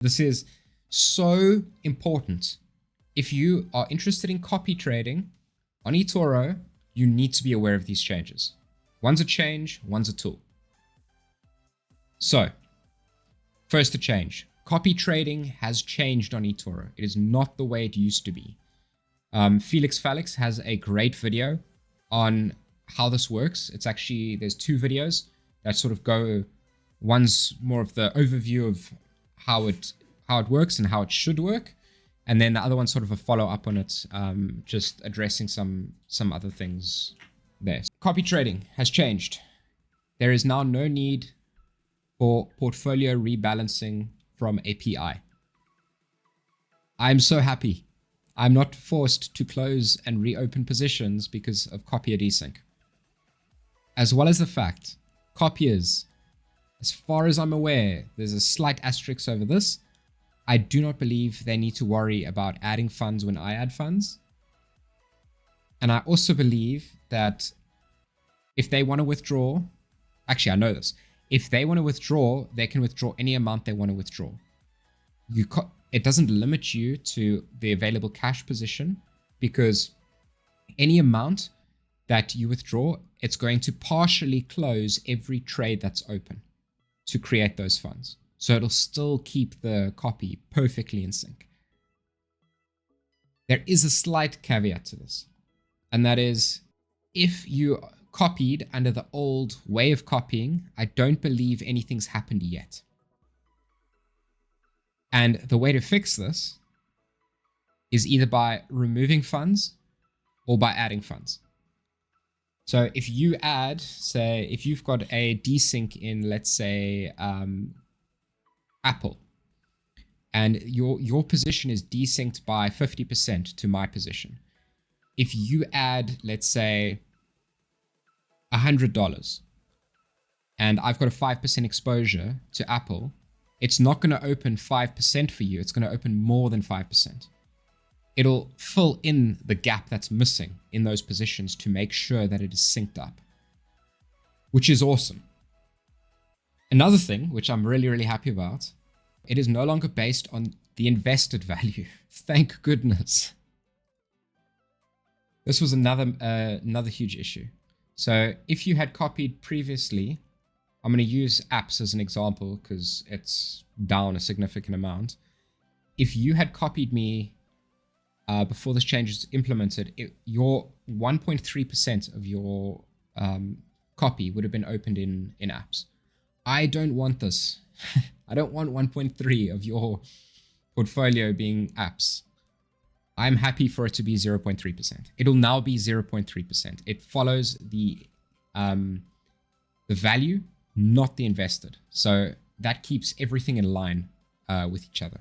This is so important. If you are interested in copy trading on eToro, you need to be aware of these changes. One's a change, one's a tool. So, first to change. Copy trading has changed on eToro. It is not the way it used to be. Felix has a great video on how this works. It's actually, there's two videos that sort of go, one's more of the overview of how it works and how it should work. And then the other one's sort of a follow-up on it, just addressing some other things there. Copy trading has changed. There is now no need for portfolio rebalancing from API. I'm so happy. I'm not forced to close and reopen positions because of copier desync. As well as the fact, copiers, as far as I'm aware, there's a slight asterisk over this. I do not believe they need to worry about adding funds when I add funds. And I also believe that if they want to withdraw, actually I know this, if they want to withdraw, they can withdraw any amount they want to withdraw. It doesn't limit you to the available cash position, because any amount that you withdraw, it's going to partially close every trade that's open to create those funds. So it'll still keep the copy perfectly in sync. There is a slight caveat to this, and that is if you copied under the old way of copying, I don't believe anything's happened yet. And the way to fix this is either by removing funds or by adding funds. So if you add, say, if you've got a desync in, let's say, Apple, and your position is desynced by 50% to my position. If you add, let's say, $100, and I've got a 5% exposure to Apple, it's not going to open 5% for you. It's going to open more than 5%. It'll fill in the gap that's missing in those positions to make sure that it is synced up, which is awesome. Another thing, which I'm really, really happy about, it is no longer based on the invested value. Thank goodness. This was another huge issue. So if you had copied previously, I'm going to use apps as an example because it's down a significant amount. If you had copied me before this change is implemented, your 1.3% of your copy would have been opened in apps. I don't want this. I don't want 1.3 of your portfolio being apps. I'm happy for it to be 0.3%. It'll now be 0.3%. It follows the value, not the invested. So that keeps everything in line with each other,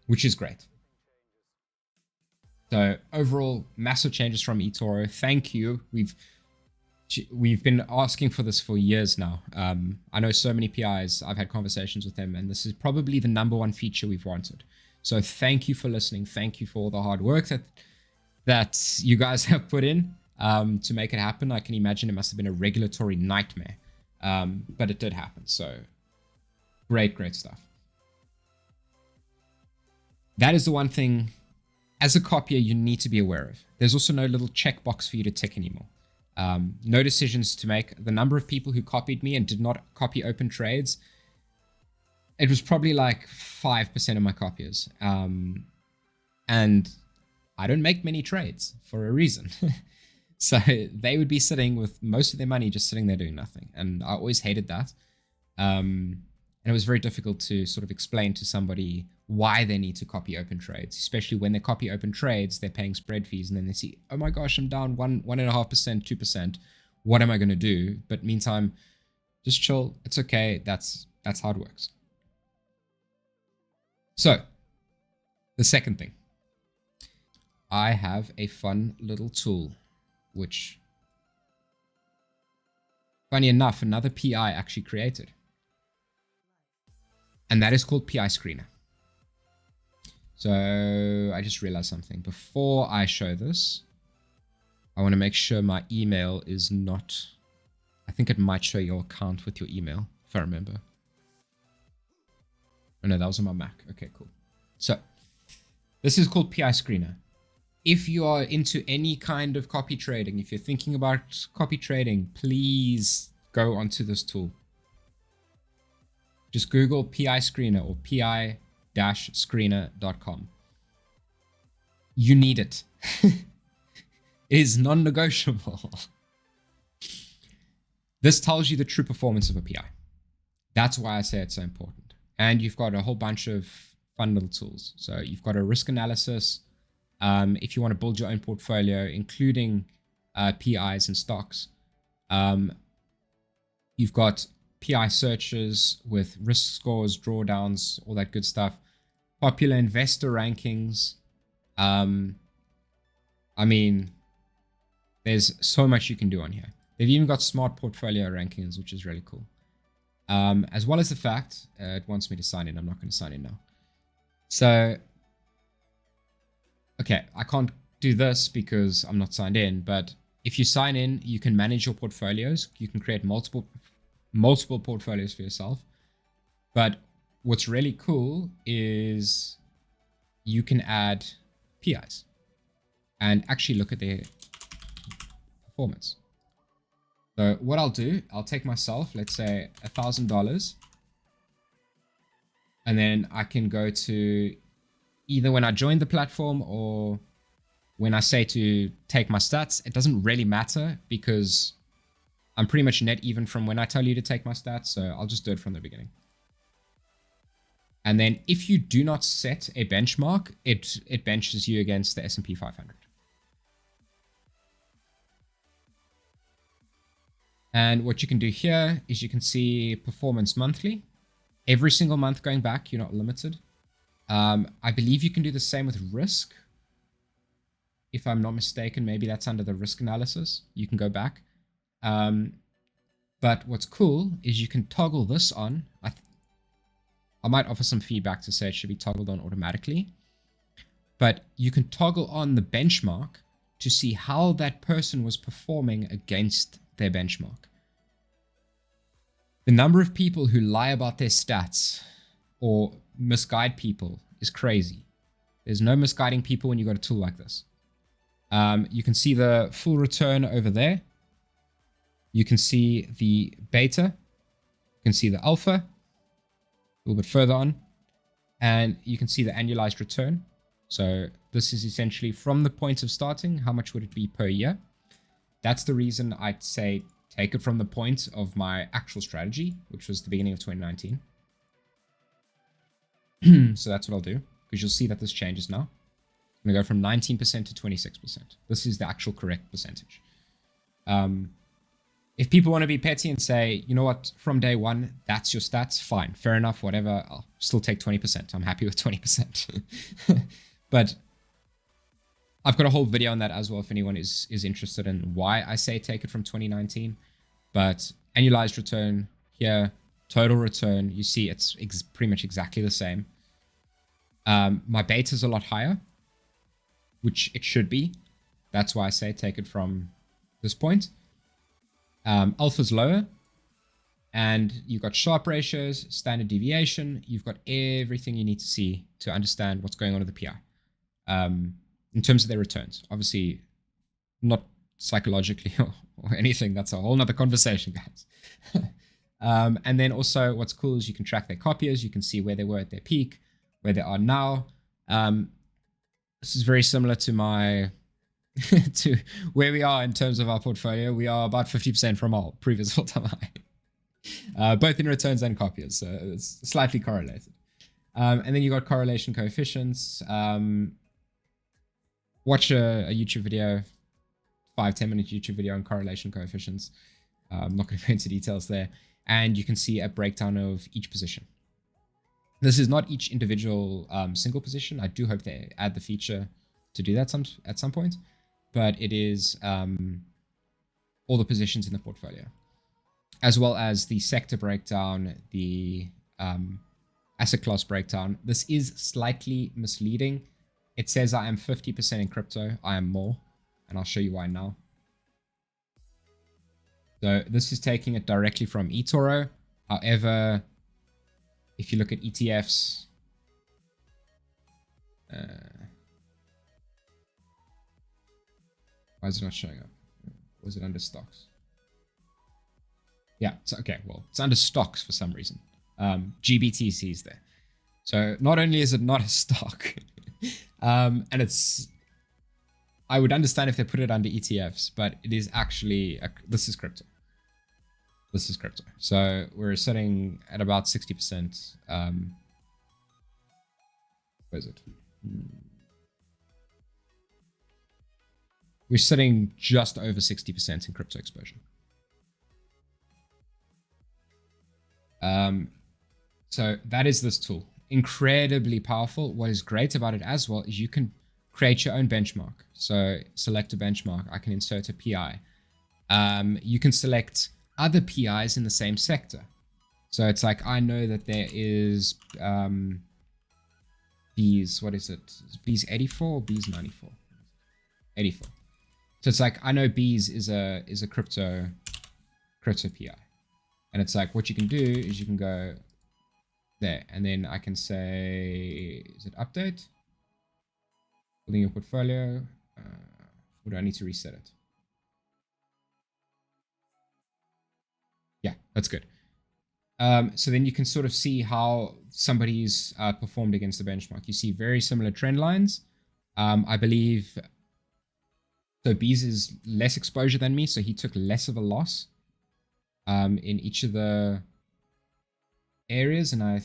which is great. So overall, massive changes from eToro. Thank you. We've been asking for this for years now. I know so many PIs, I've had conversations with them, and this is probably the #1 feature we've wanted. So thank you for listening. Thank you for all the hard work that you guys have put in to make it happen. I can imagine it must have been a regulatory nightmare, but it did happen. So great stuff. That is the one thing as a copier you need to be aware of. There's also no little checkbox for you to tick anymore. No decisions to make. The number of people who copied me and did not copy open trades, it was probably like 5% of my copiers. And I don't make many trades for a reason. So they would be sitting with most of their money just sitting there doing nothing. And I always hated that. And it was very difficult to sort of explain to somebody why they need to copy open trades, especially when they copy open trades, they're paying spread fees, and then they see, oh my gosh, I'm down 1.5%, 2%. What am I going to do? But meantime, just chill. It's okay. That's how it works. So the second thing, I have a fun little tool, which, funny enough, another PI actually created. And that is called PI Screener. So I just realized something. Before I show this, I want to make sure my email is not, I think it might show your account with your email, if I remember. Oh no, that was on my Mac. Okay, cool. So this is called PI Screener. If you are into any kind of copy trading, if you're thinking about copy trading, please go onto this tool. Just Google PI Screener or pi-screener.com. You need it. It is non-negotiable. This tells you the true performance of a PI. That's why I say it's so important. And you've got a whole bunch of fun little tools. So you've got a risk analysis. If you want to build your own portfolio, including PIs and stocks. You've got PI searches with risk scores, drawdowns, all that good stuff. Popular investor rankings. I mean, there's so much you can do on here. They've even got smart portfolio rankings, which is really cool. As well as the fact, it wants me to sign in. I'm not going to sign in now. So, okay, I can't do this because I'm not signed in, but if you sign in, you can manage your portfolios. You can create multiple portfolios for yourself. But what's really cool is you can add PIs and actually look at their performance. So what I'll do, I'll take myself, let's say $1,000, and then I can go to either when I join the platform or when I say to take my stats. It doesn't really matter because I'm pretty much net even from when I tell you to take my stats. So I'll just do it from the beginning. And then if you do not set a benchmark, it benches you against the S&P 500. And what you can do here is you can see performance monthly. Every single month going back, you're not limited. I believe you can do the same with risk. If I'm not mistaken, maybe that's under the risk analysis. You can go back. But what's cool is you can toggle this on. I might offer some feedback to say it should be toggled on automatically. But you can toggle on the benchmark to see how that person was performing against their benchmark. The number of people who lie about their stats or misguide people is crazy. There's no misguiding people when you got a tool like this. You can see the full return over there. You can see the beta. You can see the alpha a little bit further on. And you can see the annualized return. So this is essentially from the point of starting, how much would it be per year? That's the reason I'd say take it from the point of my actual strategy, which was the beginning of 2019. So that's what I'll do, because you'll see that this changes now. I'm going to go from 19% to 26%. This is the actual correct percentage. If people want to be petty and say, you know what, from day one, that's your stats, fine, fair enough, whatever, I'll still take 20%. I'm happy with 20%. But I've got a whole video on that as well if anyone is interested in why I say take it from 2019. But annualized return here, total return, you see it's pretty much exactly the same. My beta is a lot higher, which it should be. That's why I say take it from this point. Alpha's lower, and you've got Sharpe ratios, standard deviation. You've got everything you need to see to understand what's going on with the PI. In terms of their returns, obviously not psychologically or anything. That's a whole nother conversation, guys. And then also what's cool is you can track their copiers. You can see where they were at their peak, where they are now. This is very similar to my to where we are in terms of our portfolio. We are about 50% from our previous all-time high, both in returns and copiers. So it's slightly correlated. And then you got correlation coefficients. Watch a YouTube video, 5-10 minute YouTube video on correlation coefficients. I'm not going to go into details there. And you can see a breakdown of each position. This is not each individual single position. I do hope they add the feature to do that at some point. But it is all the positions in the portfolio, as well as the sector breakdown, the asset class breakdown. This is slightly misleading. It says I am 50% in crypto. I am more, and I'll show you why now. So this is taking it directly from eToro. However, if you look at ETFs, why is it not showing up? Was it under stocks? Yeah, it's okay. Well, it's under stocks for some reason. GBTC is there. So not only is it not a stock, and it's, I would understand if they put it under ETFs, but it is actually, this is crypto. This is crypto. So we're sitting at about 60%. Where is it? We're sitting just over 60% in crypto exposure. So that is this tool. Incredibly powerful. What is great about it as well is you can create your own benchmark. So select a benchmark. I can insert a PI. You can select other PIs in the same sector. So it's like, I know that there is B's, what is it? Is B's 84 or B's 94? 84. So it's like, I know B's is a crypto PI. And it's like, what you can do is you can go there, and then I can say, is it update? Building your portfolio. Or do I need to reset it? Yeah, that's good. So then you can sort of see how somebody's performed against the benchmark. You see very similar trend lines. I believe, so Bees is less exposure than me, so he took less of a loss in each of the areas, and I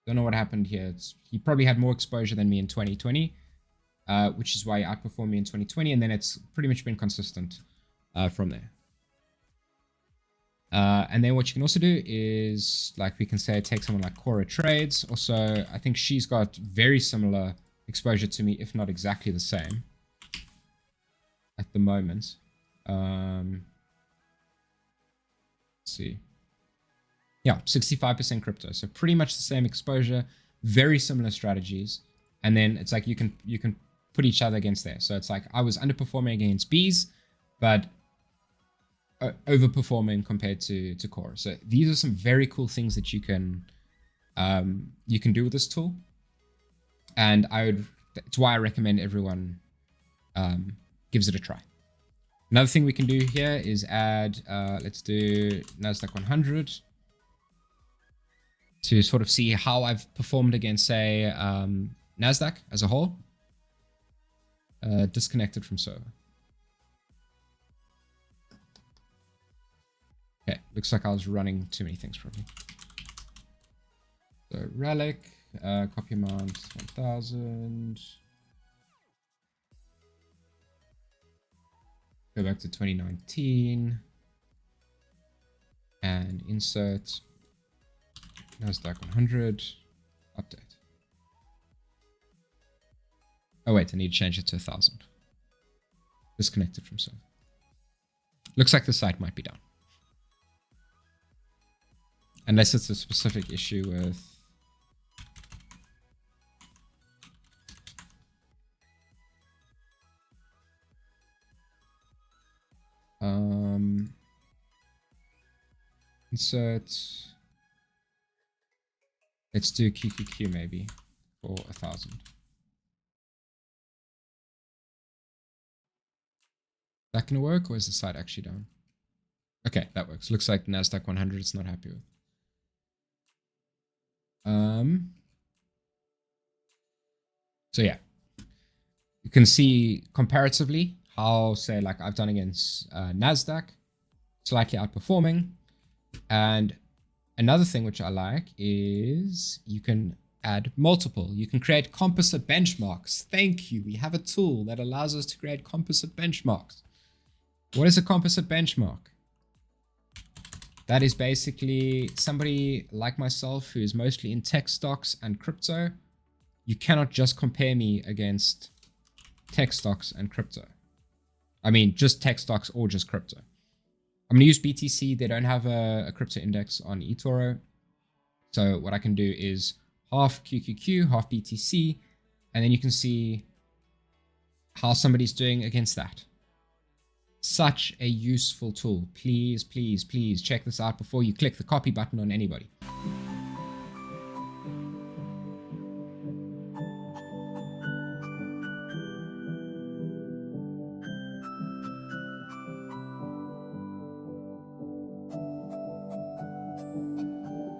don't know what happened here. He probably had more exposure than me in 2020, which is why he outperformed me in 2020, and then it's pretty much been consistent from there. And then what you can also do is, like, we can say take someone like Cora Trades. Also, I think she's got very similar exposure to me, if not exactly the same at the moment. Let's see. Yeah, 65% crypto. So pretty much the same exposure, very similar strategies. And then it's like you can put each other against there. So it's like I was underperforming against Bees, but overperforming compared to Core. So these are some very cool things that you can do with this tool. And it's why I recommend everyone gives it a try. Another thing we can do here is add, let's do NASDAQ 100 to sort of see how I've performed against, say, NASDAQ as a whole. Disconnected from server. Okay, looks like I was running too many things probably. So relic, copy amount 1000. Go back to 2019 and insert NASDAQ 100, update. Oh wait, I need to change it to 1000. Disconnected from server. Looks like the site might be down. Unless it's a specific issue with insert. Let's do QQQ maybe for 1000. That gonna work, or is the site actually down? Okay, that works. Looks like NASDAQ 100 it's not happy with. So yeah, you can see comparatively how, say, like I've done against NASDAQ, slightly outperforming. And another thing which I like is you can add multiple. You can create composite benchmarks. Thank you. We have a tool that allows us to create composite benchmarks. What is a composite benchmark? That is basically somebody like myself who is mostly in tech stocks and crypto. You cannot just compare me against tech stocks and crypto. I mean, just tech stocks or just crypto. I'm going to use BTC. They don't have a crypto index on eToro. So what I can do is half QQQ, half BTC, and then you can see how somebody's doing against that. Such a useful tool. Please, please, please check this out before you click the copy button on anybody.